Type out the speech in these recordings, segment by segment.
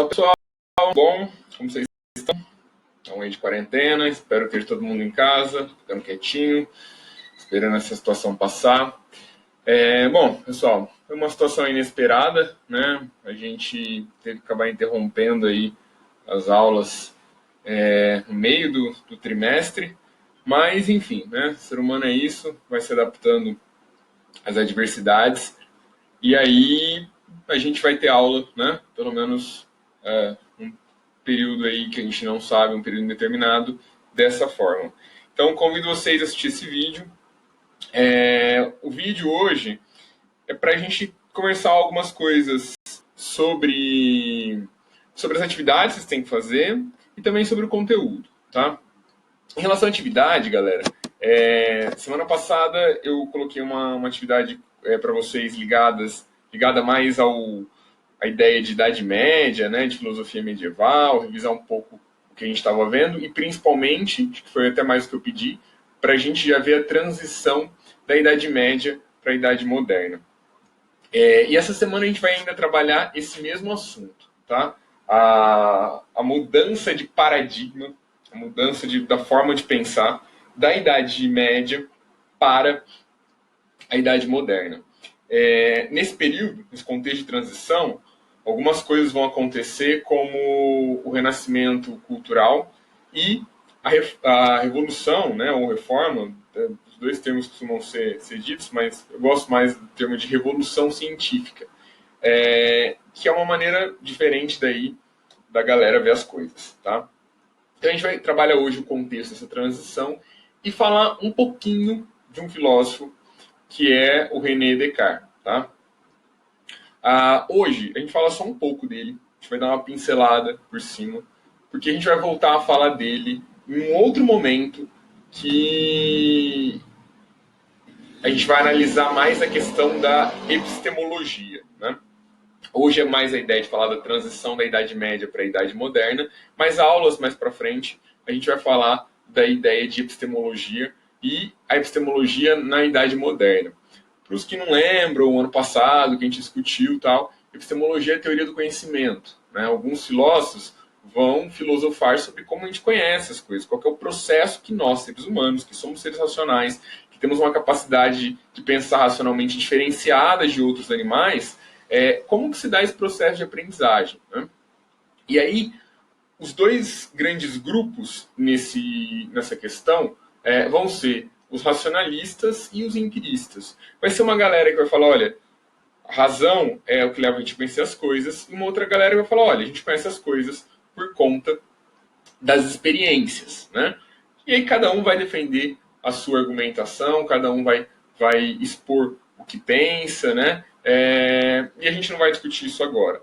Pessoal, bom, como vocês estão? Estão aí de quarentena, espero que esteja todo mundo em casa, ficando quietinho, esperando essa situação passar. Bom, pessoal, foi uma situação inesperada, né? A gente teve que acabar interrompendo aí as aulas no meio do trimestre, mas enfim, né? O ser humano é isso, vai se adaptando às adversidades, e aí a gente vai ter aula, né? Pelo menos um período aí que a gente não sabe, um período indeterminado, dessa forma. Então, convido vocês a assistir esse vídeo. O vídeo hoje é para a gente conversar algumas coisas sobre as atividades que vocês têm que fazer e também sobre o conteúdo, tá? Em relação à atividade, galera, semana passada eu coloquei uma atividade para vocês ligada mais a ideia de Idade Média, né, de filosofia medieval, revisar um pouco o que a gente estava vendo e principalmente, acho que foi até mais o que eu pedi, para a gente já ver a transição da Idade Média para a Idade Moderna. E essa semana a gente vai ainda trabalhar esse mesmo assunto, tá? A mudança de paradigma, a mudança da forma de pensar da Idade Média para a Idade Moderna. Nesse período, nesse contexto de transição, algumas coisas vão acontecer, como o renascimento cultural e a revolução, né, ou reforma. Os dois termos costumam ser ditos, mas eu gosto mais do termo de revolução científica, que é uma maneira diferente daí da galera ver as coisas, tá? Então a gente vai trabalhar hoje o contexto dessa transição e falar um pouquinho de um filósofo que é o René Descartes, tá? Hoje a gente fala só um pouco dele, a gente vai dar uma pincelada por cima, porque a gente vai voltar a falar dele em um outro momento que a gente vai analisar mais a questão da epistemologia, né? Hoje é mais a ideia de falar da transição da Idade Média para a Idade Moderna, mas aulas mais para frente a gente vai falar da ideia de epistemologia e a epistemologia na Idade Moderna. Para os que não lembram, o ano passado que a gente discutiu tal, epistemologia é a teoria do conhecimento, né? Alguns filósofos vão filosofar sobre como a gente conhece as coisas, qual é o processo que nós, seres humanos, que somos seres racionais, que temos uma capacidade de pensar racionalmente diferenciada de outros animais, como que se dá esse processo de aprendizagem, né? E aí, os dois grandes grupos nessa questão vão ser os racionalistas e os empiristas. Vai ser uma galera que vai falar, olha, a razão é o que leva a gente a conhecer as coisas, e uma outra galera vai falar, olha, a gente conhece as coisas por conta das experiências, né? E aí cada um vai defender a sua argumentação, cada um vai expor o que pensa, né? E a gente não vai discutir isso agora.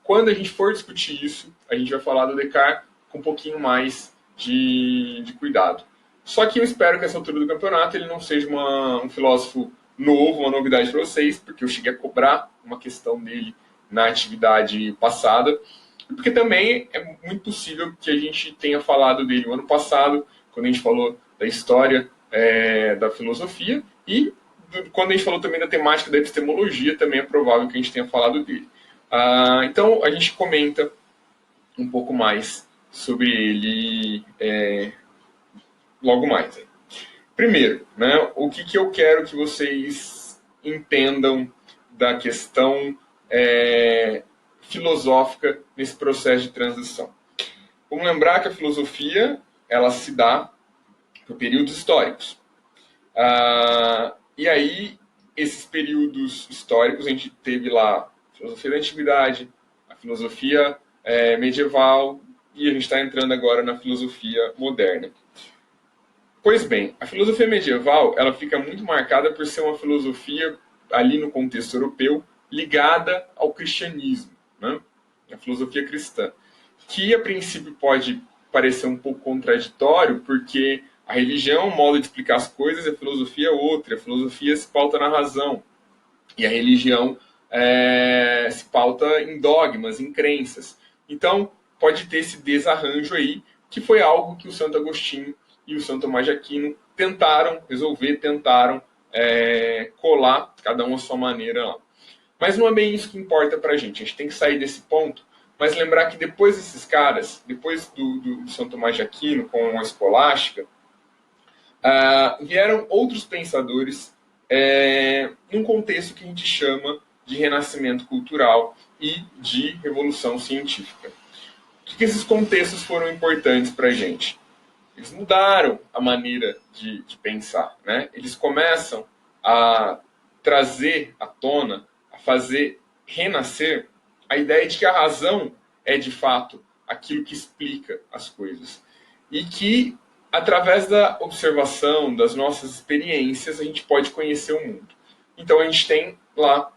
Quando a gente for discutir isso, a gente vai falar do Descartes com um pouquinho mais de cuidado. Só que eu espero que essa altura do campeonato ele não seja um filósofo novo, uma novidade para vocês, porque eu cheguei a cobrar uma questão dele na atividade passada, porque também é muito possível que a gente tenha falado dele no ano passado, quando a gente falou da história da filosofia, e quando a gente falou também da temática da epistemologia, também é provável que a gente tenha falado dele. Então a gente comenta um pouco mais sobre ele logo mais. Primeiro, né, o que eu quero que vocês entendam da questão filosófica nesse processo de transição. Vamos lembrar que a filosofia ela se dá por períodos históricos. E aí, esses períodos históricos, a gente teve lá a filosofia da antiguidade, a filosofia medieval, e a gente está entrando agora na filosofia moderna. Pois bem, a filosofia medieval ela fica muito marcada por ser uma filosofia, ali no contexto europeu, ligada ao cristianismo, né? A filosofia cristã, que a princípio pode parecer um pouco contraditório, porque a religião é um modo de explicar as coisas, a filosofia é outra. A filosofia se pauta na razão, e a religião se pauta em dogmas, em crenças. Então, pode ter esse desarranjo aí, que foi algo que o Santo Agostinho e o Santo Tomás de Aquino tentaram resolver, tentaram colar, cada um à sua maneira lá. Mas não é bem isso que importa para a gente tem que sair desse ponto mas lembrar que depois desses caras, depois do São Tomás de Aquino com a escolástica, vieram outros pensadores num contexto que a gente chama de renascimento cultural e de revolução científica. Por que esses contextos foram importantes para a gente? Eles mudaram a maneira de pensar. Né? Eles começam a trazer à tona, a fazer renascer a ideia de que a razão é, de fato, aquilo que explica as coisas. E que, através da observação, das nossas experiências, a gente pode conhecer o mundo. Então, a gente tem lá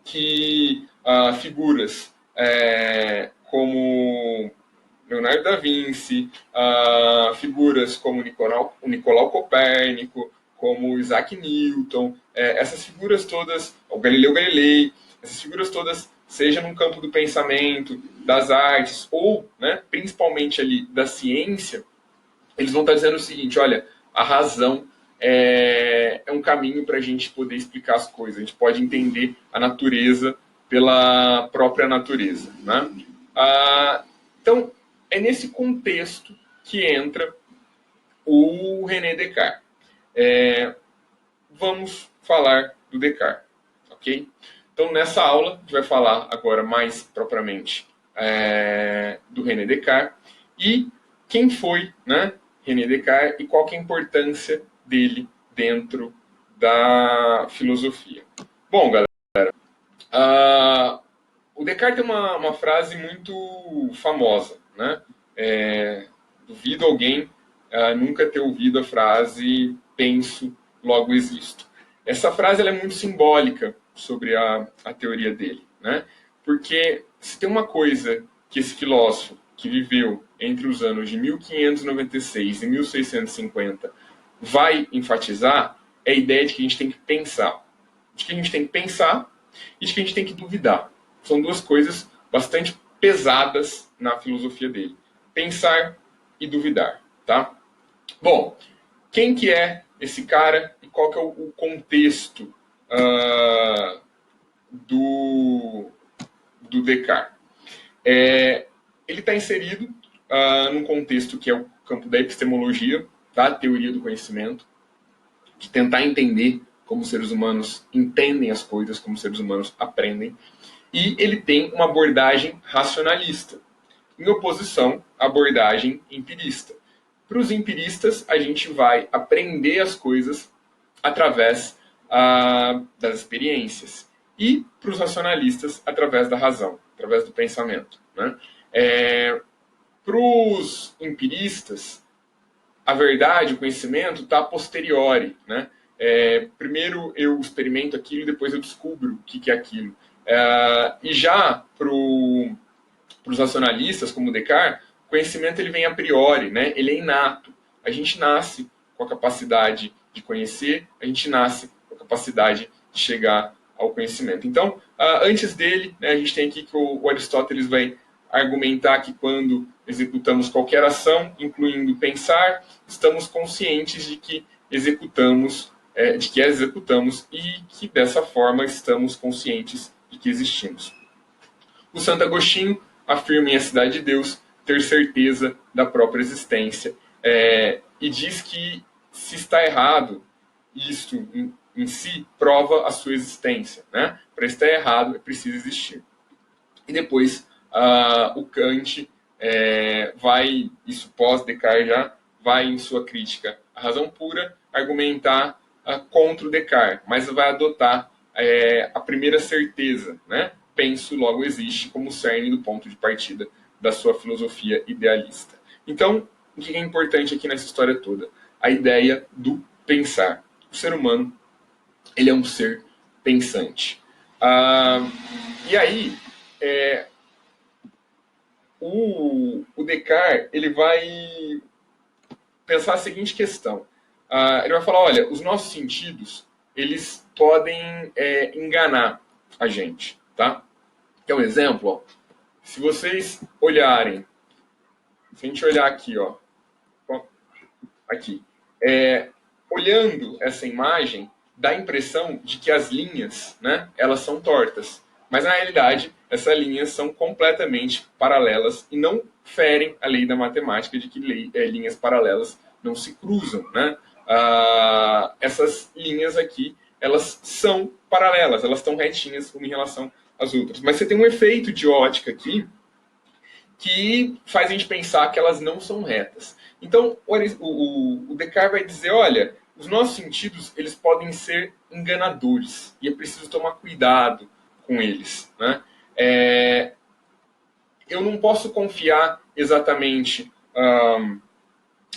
que figuras como Leonardo da Vinci, figuras como Nicolau Copérnico, como Isaac Newton, essas figuras todas, o Galileu Galilei, essas figuras todas, seja no campo do pensamento, das artes, ou, né, principalmente ali da ciência, eles vão estar dizendo o seguinte: olha, a razão é um caminho para a gente poder explicar as coisas. A gente pode entender a natureza pela própria natureza. Né? Então, é nesse contexto que entra o René Descartes. Vamos falar do Descartes. Ok? Então, nessa aula, a gente vai falar agora mais propriamente do René Descartes e quem foi, né, René Descartes e qual que é a importância dele dentro da filosofia. Bom, galera, o Descartes tem uma frase muito famosa, né? Duvido alguém nunca ter ouvido a frase penso, logo existo. Essa frase ela é muito simbólica sobre a teoria dele, né? Porque se tem uma coisa que esse filósofo que viveu entre os anos de 1596 e 1650 vai enfatizar é a ideia de que a gente tem que pensar. De que a gente tem que pensar e de que a gente tem que duvidar. São duas coisas bastante pesadas na filosofia dele. Pensar e duvidar, tá? Bom, quem que é esse cara e qual que é o contexto do Descartes? Ele está inserido num contexto que é o campo da epistemologia, da teoria do conhecimento, de tentar entender como seres humanos entendem as coisas, como seres humanos aprendem, e ele tem uma abordagem racionalista, em oposição à abordagem empirista. Para os empiristas, a gente vai aprender as coisas através das experiências. E para os racionalistas, através da razão, através do pensamento. Né? Para os empiristas, a verdade, o conhecimento está a posteriori. Né? Primeiro eu experimento aquilo e depois eu descubro o que é aquilo. E já para os racionalistas, como Descartes, o conhecimento ele vem a priori, né? Ele é inato. A gente nasce com a capacidade de conhecer, a gente nasce com a capacidade de chegar ao conhecimento. Então, antes dele, né, a gente tem aqui que o Aristóteles vai argumentar que quando executamos qualquer ação, incluindo pensar, estamos conscientes de que executamos e que dessa forma estamos conscientes de que existimos. O Santo Agostinho afirma em A Cidade de Deus ter certeza da própria existência e diz que se está errado, isto em si prova a sua existência. Né? Para estar errado é preciso existir. E depois o Kant vai, isso pós-Descartes já, vai em sua crítica à razão pura argumentar contra o Descartes, mas vai adotar a primeira certeza, né? Penso, logo existe, como cerne do ponto de partida da sua filosofia idealista. Então, o que é importante aqui nessa história toda? A ideia do pensar. O ser humano, ele é um ser pensante. E aí, o Descartes ele vai pensar a seguinte questão. Ele vai falar, olha, os nossos sentidos eles podem enganar a gente. Tá? Quer um exemplo? Ó. Se vocês olharem, se a gente olhar aqui, ó, aqui, olhando essa imagem, dá a impressão de que as linhas, né, elas são tortas. Mas na realidade, essas linhas são completamente paralelas e não ferem a lei da matemática de que linhas paralelas não se cruzam, né? Essas linhas aqui, elas são paralelas, elas estão retinhas uma em relação às outras. Mas você tem um efeito de ótica aqui que faz a gente pensar que elas não são retas. Então, o Descartes vai dizer, olha, os nossos sentidos eles podem ser enganadores e é preciso tomar cuidado com eles, né? Eu não posso confiar exatamente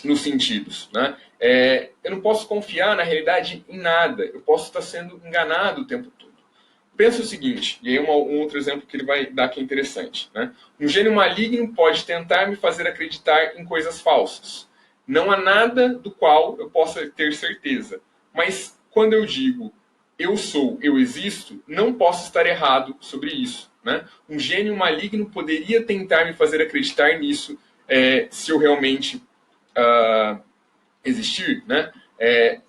nos sentidos, né? Eu não posso confiar, na realidade, em nada. Eu posso estar sendo enganado o tempo todo. Pensa o seguinte, e aí um outro exemplo que ele vai dar que é interessante, né? Um gênio maligno pode tentar me fazer acreditar em coisas falsas. Não há nada do qual eu possa ter certeza. Mas quando eu digo eu sou, eu existo, não posso estar errado sobre isso, né? Um gênio maligno poderia tentar me fazer acreditar nisso se eu realmente existir, né?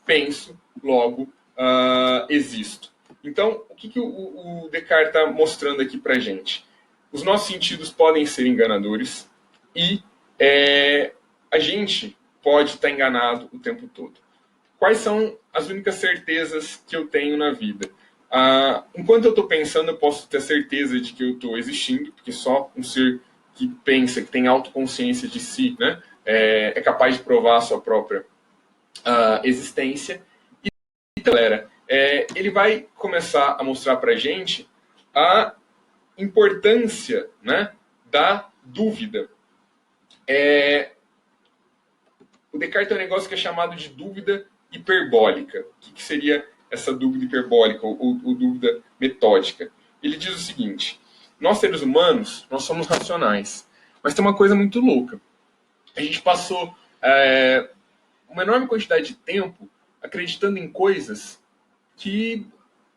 Penso, logo existo. Então, o que o Descartes está mostrando aqui para a gente? Os nossos sentidos podem ser enganadores e a gente pode estar enganado o tempo todo. Quais são as únicas certezas que eu tenho na vida? Enquanto eu estou pensando, eu posso ter certeza de que eu estou existindo, porque só um ser que pensa, que tem autoconsciência de si, né, é capaz de provar a sua própria existência. Então, galera, ele vai começar a mostrar para a gente a importância, né, da dúvida. O Descartes tem um negócio que é chamado de dúvida hiperbólica. O que seria essa dúvida hiperbólica ou dúvida metódica? Ele diz o seguinte: nós seres humanos, nós somos racionais, mas tem uma coisa muito louca. A gente passou uma enorme quantidade de tempo acreditando em coisas que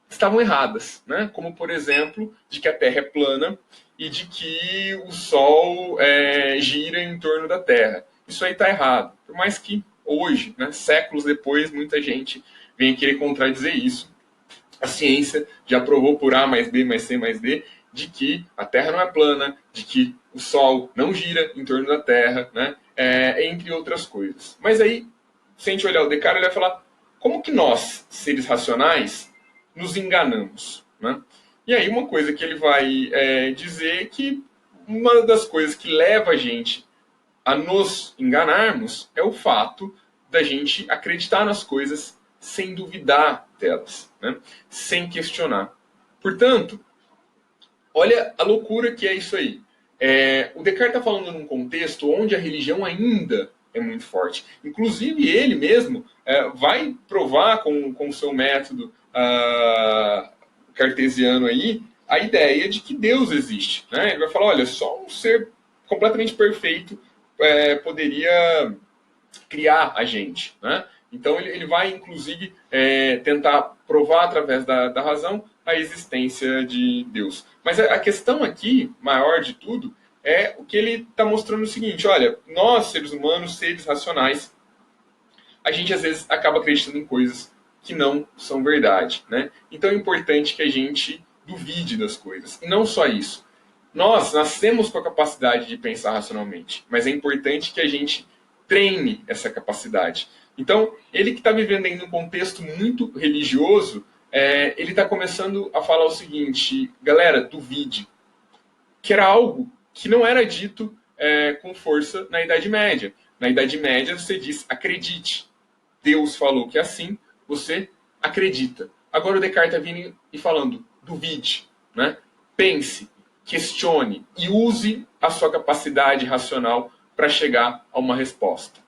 estavam erradas, né? Como, por exemplo, de que a Terra é plana e de que o Sol gira em torno da Terra. Isso aí está errado. Por mais que hoje, né, séculos depois, muita gente venha querer contradizer isso. A ciência já provou por A mais B mais C mais D de que a Terra não é plana, de que o Sol não gira em torno da Terra, né? Entre outras coisas. Mas aí, se a gente olhar o Descartes, ele vai falar como que nós, seres racionais, nos enganamos, né? E aí uma coisa que ele vai dizer é que uma das coisas que leva a gente a nos enganarmos é o fato da gente acreditar nas coisas sem duvidar delas, né? Sem questionar. Portanto, olha a loucura que é isso aí. O Descartes está falando num contexto onde a religião ainda é muito forte. Inclusive ele mesmo vai provar com o seu método cartesiano aí a ideia de que Deus existe, né? Ele vai falar, olha, só um ser completamente perfeito poderia criar a gente, né? Então ele vai, inclusive, tentar provar através da razão a existência de Deus. Mas a questão aqui, maior de tudo, é o que ele está mostrando o seguinte, olha, nós, seres humanos, seres racionais, a gente às vezes acaba acreditando em coisas que não são verdade, né? Então é importante que a gente duvide das coisas. E não só isso. Nós nascemos com a capacidade de pensar racionalmente, mas é importante que a gente treine essa capacidade. Então, ele que está vivendo em um contexto muito religioso, ele está começando a falar o seguinte, galera, duvide, que era algo que não era dito com força na Idade Média. Na Idade Média, você diz acredite. Deus falou que é assim, você acredita. Agora o Descartes está vindo e falando, duvide, né? Pense, questione e use a sua capacidade racional para chegar a uma resposta.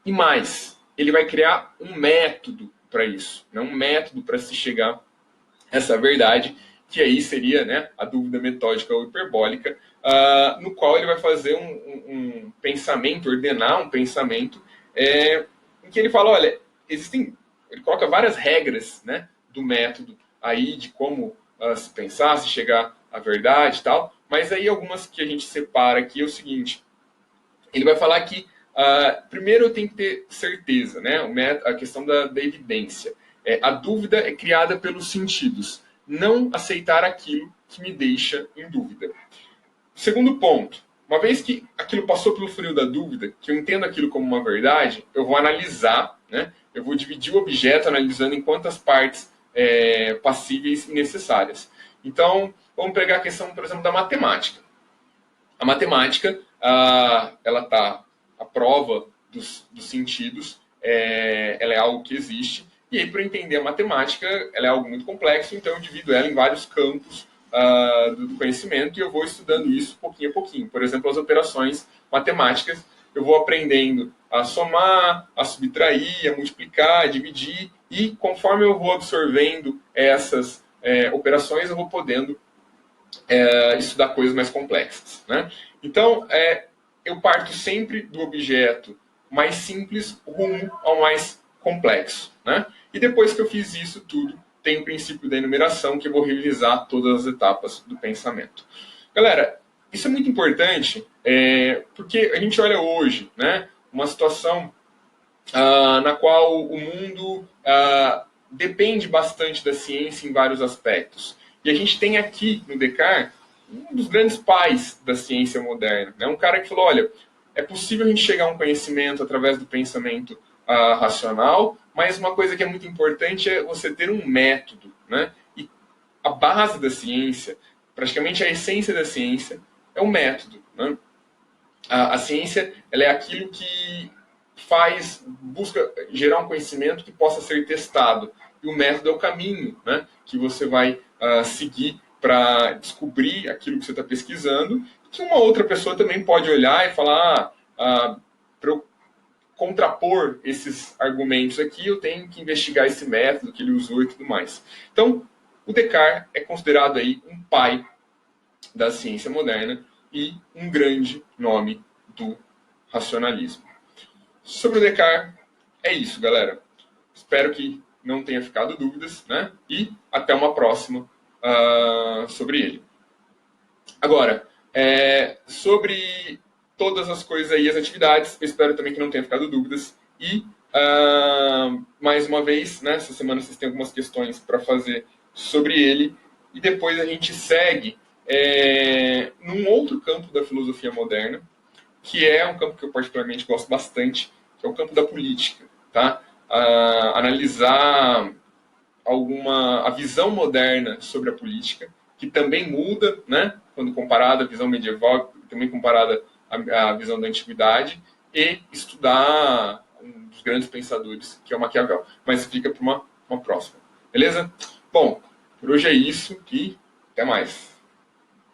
E mais, ele vai criar um método para isso, né? Um método para se chegar a essa verdade, que aí seria, né, a dúvida metódica ou hiperbólica, no qual ele vai fazer um pensamento, ordenar um pensamento, em que ele fala, olha, ele coloca várias regras, né, do método aí de como se pensar, se chegar à verdade e tal, mas aí algumas que a gente separa aqui é o seguinte, ele vai falar que primeiro eu tenho que ter certeza, né, a questão da evidência. A dúvida é criada pelos sentidos. não aceitar aquilo que me deixa em dúvida. Segundo ponto, uma vez que aquilo passou pelo funil da dúvida, que eu entendo aquilo como uma verdade, eu vou analisar, né? Eu vou dividir o objeto analisando em quantas partes passíveis e necessárias. Então, vamos pegar a questão, por exemplo, da matemática. A matemática, ela está à prova dos sentidos, ela é algo que existe, e aí, para entender a matemática, ela é algo muito complexo, então eu divido ela em vários campos do conhecimento e eu vou estudando isso pouquinho a pouquinho. Por exemplo, as operações matemáticas, eu vou aprendendo a somar, a subtrair, a multiplicar, a dividir, e conforme eu vou absorvendo essas operações, eu vou podendo estudar coisas mais complexas. Né? Então, eu parto sempre do objeto mais simples rumo ao mais complexo. Né? E depois que eu fiz isso tudo, tem o princípio da enumeração, que eu vou revisar todas as etapas do pensamento. Galera, isso é muito importante, porque a gente olha hoje, né, uma situação na qual o mundo depende bastante da ciência em vários aspectos. E a gente tem aqui no Descartes um dos grandes pais da ciência moderna. Né? Um cara que falou, olha, é possível a gente chegar a um conhecimento através do pensamento racional, mas uma coisa que é muito importante é você ter um método. Né? E a base da ciência, praticamente a essência da ciência, é o método. Né? A ciência ela é aquilo que busca gerar um conhecimento que possa ser testado. E o método é o caminho, né, que você vai seguir para descobrir aquilo que você está pesquisando, que uma outra pessoa também pode olhar e falar, para eu contrapor esses argumentos aqui, eu tenho que investigar esse método que ele usou e tudo mais. Então, o Descartes é considerado aí um pai da ciência moderna e um grande nome do racionalismo. Sobre o Descartes, é isso, galera. Espero que não tenha ficado dúvidas, né? E até uma próxima sobre ele. Agora, sobre todas as coisas aí, as atividades, eu espero também que não tenha ficado dúvidas. E, mais uma vez, né, essa semana vocês têm algumas questões para fazer sobre ele. E depois a gente segue num outro campo da filosofia moderna, que é um campo que eu particularmente gosto bastante, que é o campo da política. Tá? Analisar a visão moderna sobre a política, que também muda, né, quando comparada à visão medieval, também comparada à visão da antiguidade, e estudar um dos grandes pensadores, que é o Maquiavel. Mas fica para uma próxima. Beleza? Bom, por hoje é isso e até mais.